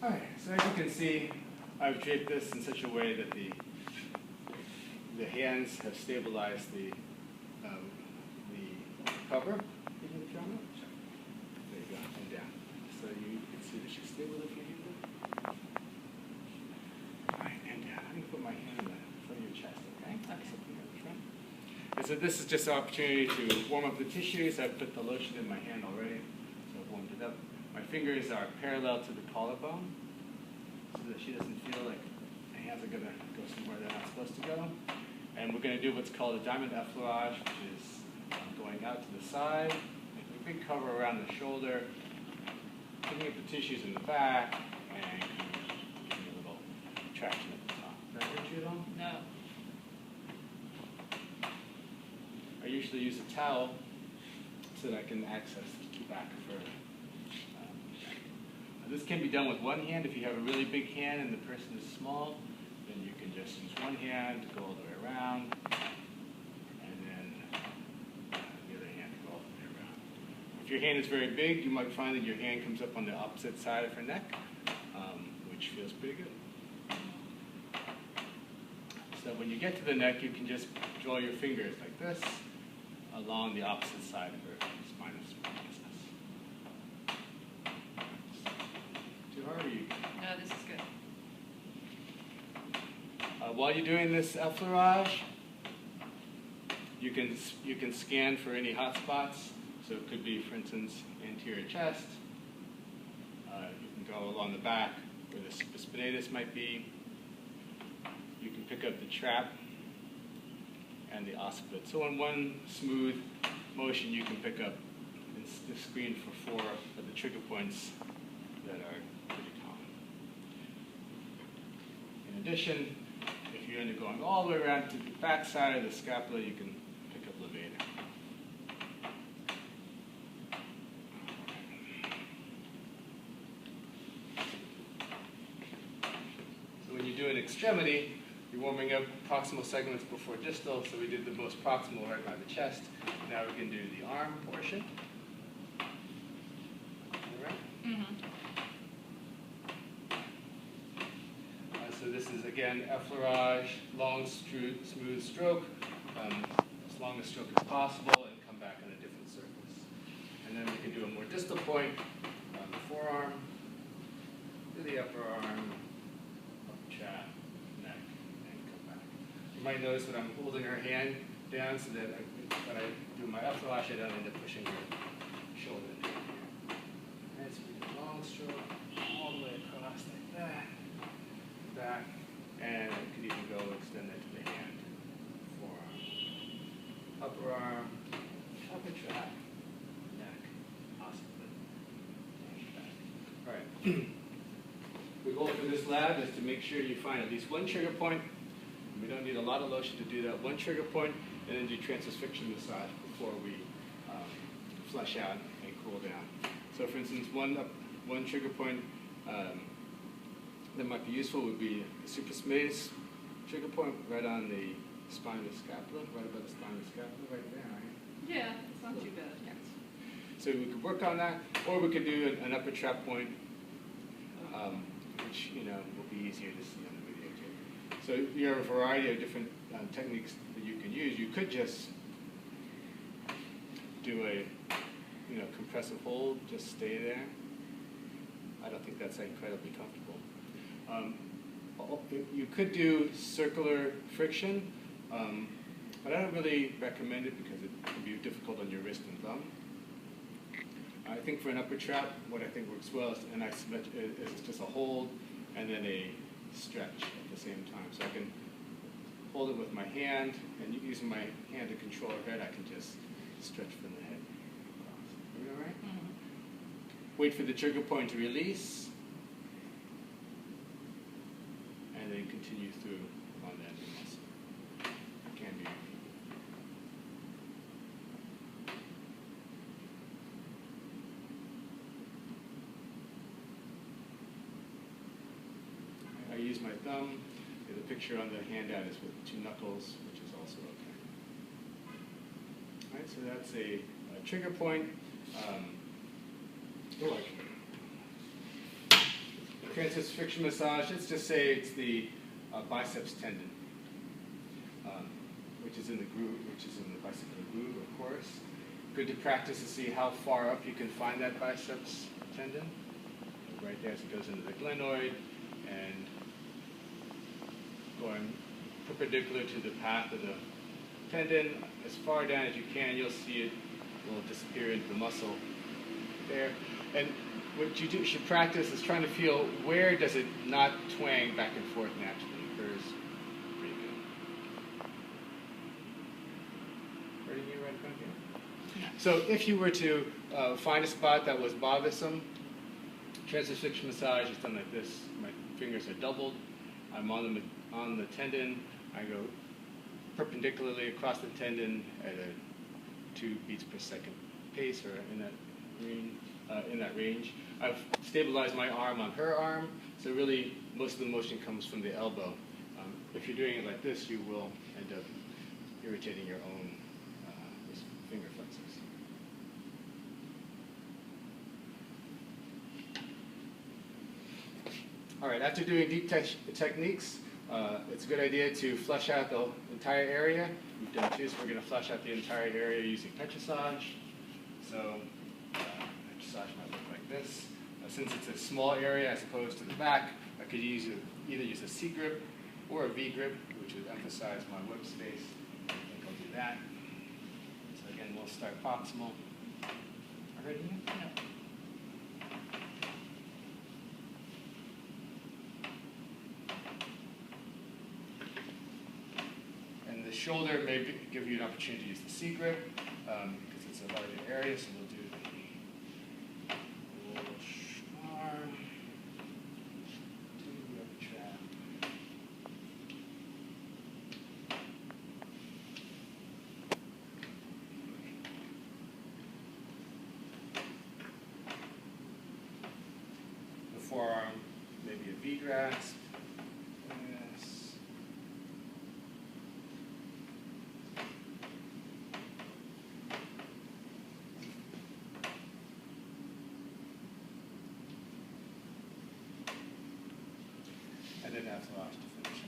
Alright, so as you can see, I've draped this in such a way that the hands have stabilized the cover. There you go, and down. So you can see that she's stable if you do that. Alright, and down. I'm going to put my hand in front of your chest, okay? And so this is just an opportunity to warm up the tissues. I've put the lotion in my hand already, so I've warmed it up. My fingers are parallel to the collarbone, so that she doesn't feel like my hands are going to go somewhere they're not supposed to go. And we're going to do what's called a diamond effleurage, which is going out to the side, making a big cover around the shoulder, picking up the tissues in the back, and giving a little traction at the top. Does that hurt you at all? No. I usually use a towel so that I can access the back further. This can be done with one hand. If you have a really big hand and the person is small, then you can just use one hand to go all the way around, and then the other hand to go all the way around. If your hand is very big, you might find that your hand comes up on the opposite side of her neck, which feels pretty good. So when you get to the neck, you can just draw your fingers like this along the opposite side of her spinous process. Too hard, or you? No, this is good. While you're doing this effleurage, you can scan for any hot spots. So it could be, for instance, anterior chest. You can go along the back where the supraspinatus might be. You can pick up the trap and the occiput. So in one smooth motion, you can pick up and screen for 4 of the trigger points that are pretty common. In addition, if you end up going all the way around to the back side of the scapula, you can pick up levator. So when you do an extremity, you're warming up proximal segments before distal, so we did the most proximal right by the chest. Now we can do the arm portion. All right? Mm-hmm. So this is, again, effleurage, long, smooth stroke, as long a stroke as possible, and come back on a different surface. And then we can do a more distal point on the forearm, to the upper arm, upper trap, neck, and come back. You might notice that I'm holding her hand down so that when I do my effleurage, I don't end up pushing her shoulder down here. And so we do a long stroke all the way across like that. Back, and I could even go extend that to the hand, forearm, upper arm, upper trap, neck, occiput, and back. All right. The goal for this lab is to make sure you find at least one trigger point. We don't need a lot of lotion to do that. One trigger point, and then do transverse friction massage before we flush out and cool down. So, for instance, one trigger point. That might be useful would be the supraspinatus trigger point right on the spinous scapula, right above the spinous scapula, right there, right? Yeah, it's not too bad. Yes. So we could work on that, or we could do an upper trap point, which will be easier to see on the videotape. So you have a variety of different techniques that you can use. You could just do a compressive hold, just stay there. I don't think that's incredibly comfortable. You could do circular friction, but I don't really recommend it because it can be difficult on your wrist and thumb. I think for an upper trap, what I think works well is just a hold and then a stretch at the same time. So I can hold it with my hand, and using my hand to control her head, I can just stretch from the head across. Are you all right? Mm-hmm. Wait for the trigger point to release, and then continue through on that muscle. It can be. I use my thumb. The picture on the handout is with 2 knuckles, which is also okay. All right, so that's a trigger point. transverse friction massage, let's just say it's the biceps tendon, which is in the groove, which is in the biceps groove, of course. Good to practice to see how far up you can find that biceps tendon. Right there as it goes into the glenoid and going perpendicular to the path of the tendon. As far down as you can, you'll see it will disappear into the muscle there. And what you should practice is trying to feel where does it not twang back and forth naturally. It occurs pretty good. Hurting you right about here? So if you were to find a spot that was bothersome, transverse friction massage is done like this. My fingers are doubled. I'm on the tendon. I go perpendicularly across the tendon at a 2 beats per second pace, or in that range. I've stabilized my arm on her arm, so really most of the motion comes from the elbow. If you're doing it like this, you will end up irritating your own finger flexors. All right, after doing deep techniques, it's a good idea to flush out the entire area. We've done two, so we're going to flush out the entire area using petrissage. So petrissage might look like this. Since it's a small area as opposed to the back, I could either use a C grip or a V grip, which would emphasize my whip space. I think I'll do that. So again, we'll start proximal. Already? Yeah. The shoulder may give you an opportunity to use the C grip because it's a larger area, so we'll do the arm, to trap. The forearm, maybe a V grasp. And then that's the last to finish.